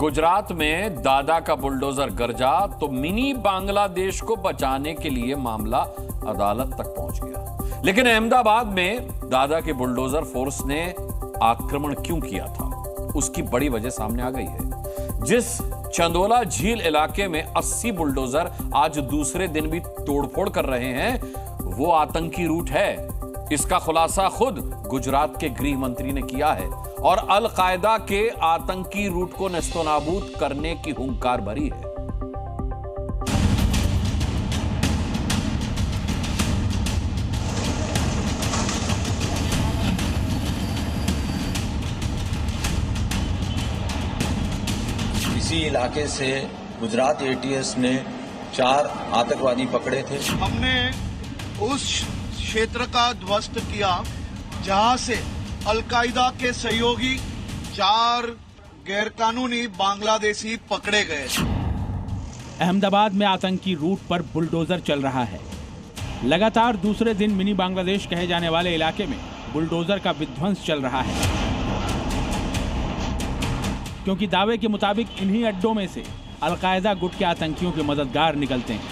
गुजरात में दादा का बुलडोजर गरजा तो मिनी बांग्लादेश को बचाने के लिए मामला अदालत तक पहुंच गया। लेकिन अहमदाबाद में दादा के बुलडोजर फोर्स ने आक्रमण क्यों किया था, उसकी बड़ी वजह सामने आ गई है। जिस चंदोला झील इलाके में 80 बुलडोजर आज दूसरे दिन भी तोड़फोड़ कर रहे हैं, वो आतंकी रूट है। इसका खुलासा खुद गुजरात के गृह मंत्री ने किया है और अल कायदा के आतंकी रूट को नेस्तनाबूद करने की हुंकार भरी है। इसी इलाके से गुजरात एटीएस ने 4 आतंकवादी पकड़े थे। हमने उस क्षेत्र का ध्वस्त किया जहां से अलकायदा के सहयोगी 4 गैरकानूनी बांग्लादेशी पकड़े गए। अहमदाबाद में आतंकी रूट पर बुलडोजर चल रहा है। लगातार दूसरे दिन मिनी बांग्लादेश कहे जाने वाले इलाके में बुलडोजर का विध्वंस चल रहा है, क्योंकि दावे के मुताबिक इन्हीं अड्डों में से अलकायदा गुट के आतंकियों के मददगार निकलते हैं।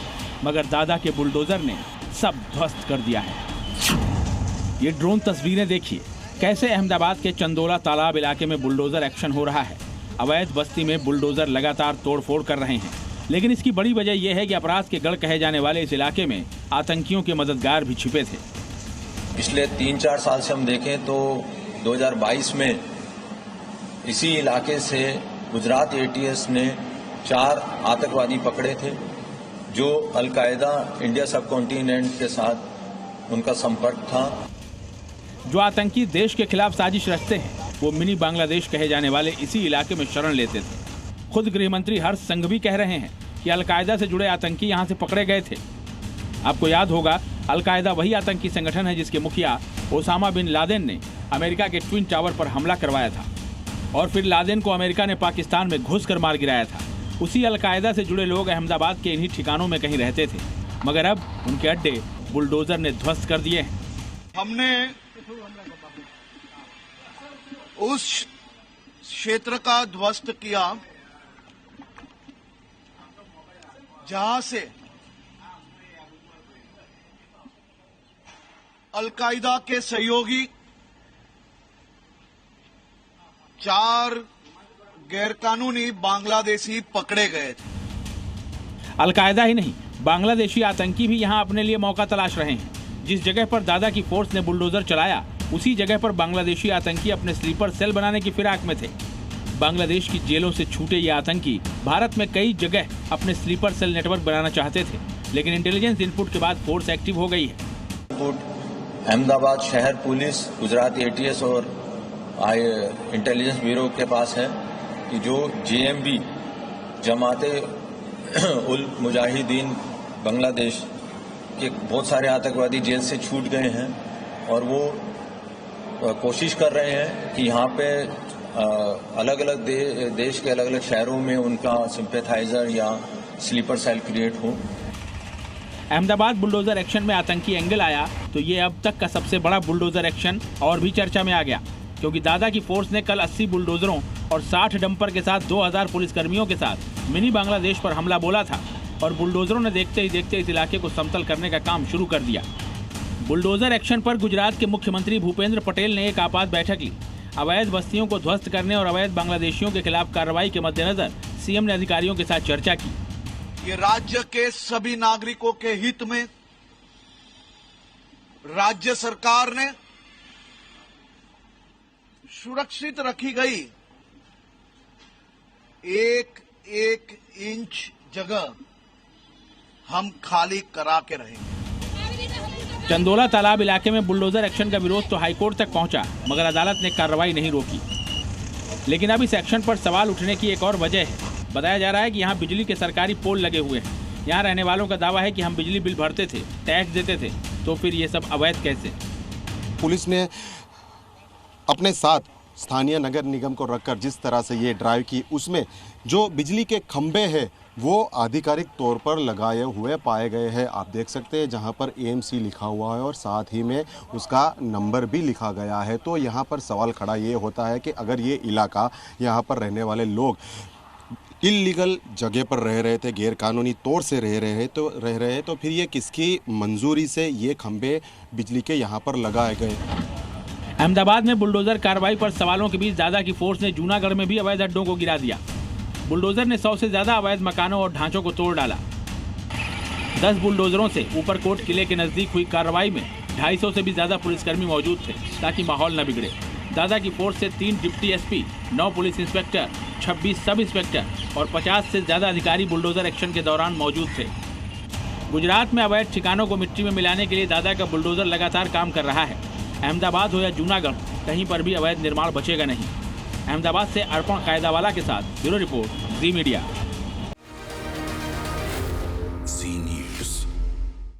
मगर दादा के बुलडोजर ने सब ध्वस्त कर दिया है। ये ड्रोन तस्वीरें देखिए, कैसे अहमदाबाद के चंदोला तालाब इलाके में बुलडोजर एक्शन हो रहा है। अवैध बस्ती में बुलडोजर लगातार तोड़फोड़ कर रहे हैं, लेकिन इसकी बड़ी वजह यह है कि अपराध के गढ़ कहे जाने वाले इस इलाके में आतंकियों के मददगार भी छिपे थे। पिछले 3-4 साल से हम देखें तो 2022 में इसी इलाके से गुजरात एटीएस ने 4 आतंकवादी पकड़े थे, जो अलकायदा इंडिया सब कॉन्टिनेंट के साथ उनका संपर्क था। जो आतंकी देश के खिलाफ साजिश रचते हैं, वो मिनी बांग्लादेश कहे जाने वाले इसी इलाके में शरण लेते थे। खुद गृह मंत्री हर्ष संघवी कह रहे हैं कि अलकायदा से जुड़े आतंकी यहां से पकड़े गए थे। आपको याद होगा, अलकायदा वही आतंकी संगठन है जिसके मुखिया ओसामा बिन लादेन ने अमेरिका के ट्विन टावर पर हमला करवाया था और फिर लादेन को अमेरिका ने पाकिस्तान में घुसकर मार गिराया था। उसी अलकायदा से जुड़े लोग अहमदाबाद के इन्हीं ठिकानों में कहीं रहते थे, मगर अब उनके अड्डे बुलडोजर ने ध्वस्त कर दिए हैं। हमने उस क्षेत्र का ध्वस्त किया जहां से अलकायदा के सहयोगी 4 गैरकानूनी बांग्लादेशी पकड़े गए थे। अलकायदा ही नहीं, बांग्लादेशी आतंकी भी यहां अपने लिए मौका तलाश रहे हैं। जिस जगह पर दादा की फोर्स ने बुलडोजर चलाया, उसी जगह पर बांग्लादेशी आतंकी अपने स्लीपर सेल बनाने की फिराक में थे। बांग्लादेश की जेलों से छूटे ये आतंकी भारत में कई जगह अपने स्लीपर सेल नेटवर्क बनाना चाहते थे, लेकिन इंटेलिजेंस इनपुट के बाद फोर्स एक्टिव हो गई है। अहमदाबाद शहर पुलिस, गुजरात एटीएस और इंटेलिजेंस ब्यूरो के पास है कि जो जेएमबी जमाते उल मुजाहिदीन बांग्लादेश के बहुत सारे आतंकवादी जेल से छूट गए हैं और वो कोशिश कर रहे हैं कि यहाँ पे अलग अलग देश के अलग अलग शहरों में उनका सिंपैथाइजर या स्लीपर सेल क्रिएट हो। अहमदाबाद बुलडोजर एक्शन में आतंकी एंगल आया तो ये अब तक का सबसे बड़ा बुलडोजर एक्शन और भी चर्चा में आ गया, क्योंकि दादा की फोर्स ने कल 80 बुलडोजरों और 60 डंपर के साथ 2000 पुलिसकर्मियों के साथ मिनी बांग्लादेश पर हमला बोला था और बुलडोजरों ने देखते ही देखते इस इलाके को समतल करने का काम शुरू कर दिया। बुलडोजर एक्शन पर गुजरात के मुख्यमंत्री भूपेंद्र पटेल ने एक आपात बैठक ली। अवैध बस्तियों को ध्वस्त करने और अवैध बांग्लादेशियों के खिलाफ कार्रवाई के मद्देनजर सीएम ने अधिकारियों के साथ चर्चा की। ये राज्य के सभी नागरिकों के हित में राज्य सरकार ने सुरक्षित रखी गई एक इंच जगह हम खाली करा के रहेंगे। चंदोला तालाब इलाके में बुलडोजर एक्शन का विरोध तो हाईकोर्ट तक पहुंचा, मगर अदालत ने कार्रवाई नहीं रोकी। लेकिन अब इस एक्शन पर सवाल उठने की एक और वजह है। बताया जा रहा है कि यहाँ बिजली के सरकारी पोल लगे हुए हैं। यहाँ रहने वालों का दावा है कि हम बिजली बिल भरते थे, टैक्स देते थे, तो फिर ये सब अवैध कैसे? पुलिस ने अपने साथ स्थानीय नगर निगम को रखकर जिस तरह से ये ड्राइव की, उसमें जो बिजली के खंभे हैं वो आधिकारिक तौर पर लगाए हुए पाए गए हैं। आप देख सकते हैं जहां पर एएमसी लिखा हुआ है और साथ ही में उसका नंबर भी लिखा गया है। तो यहां पर सवाल खड़ा ये होता है कि अगर ये इलाका, यहाँ पर रहने वाले लोग इलीगल जगह पर रह रहे थे, गैर कानूनी तौर से रह रहे हैं तो फिर ये किसकी मंजूरी से ये खंभे बिजली के यहाँ पर लगाए गए। अहमदाबाद में बुलडोजर कार्रवाई पर सवालों के बीच दादा की फोर्स ने जूनागढ़ में भी अवैध अड्डों को गिरा दिया। बुलडोजर ने 100 से ज्यादा अवैध मकानों और ढांचों को तोड़ डाला। 10 बुलडोजरों से ऊपरकोट किले के नजदीक हुई कार्रवाई में 250 से भी ज्यादा पुलिसकर्मी मौजूद थे ताकि माहौल न बिगड़े। दादा की फोर्स से 3 deputy SP, 9 police inspector, 26 sub inspector और 50 से ज्यादा अधिकारी बुलडोजर एक्शन के दौरान मौजूद थे। गुजरात में अवैध ठिकानों को मिट्टी में मिलाने के लिए दादा का बुलडोजर लगातार काम कर रहा है। अहमदाबाद हो या जूनागढ़, कहीं पर भी अवैध निर्माण बचेगा नहीं। अहमदाबाद से अर्पण कायदावाला के साथ ब्यूरो रिपोर्ट, जी मीडिया।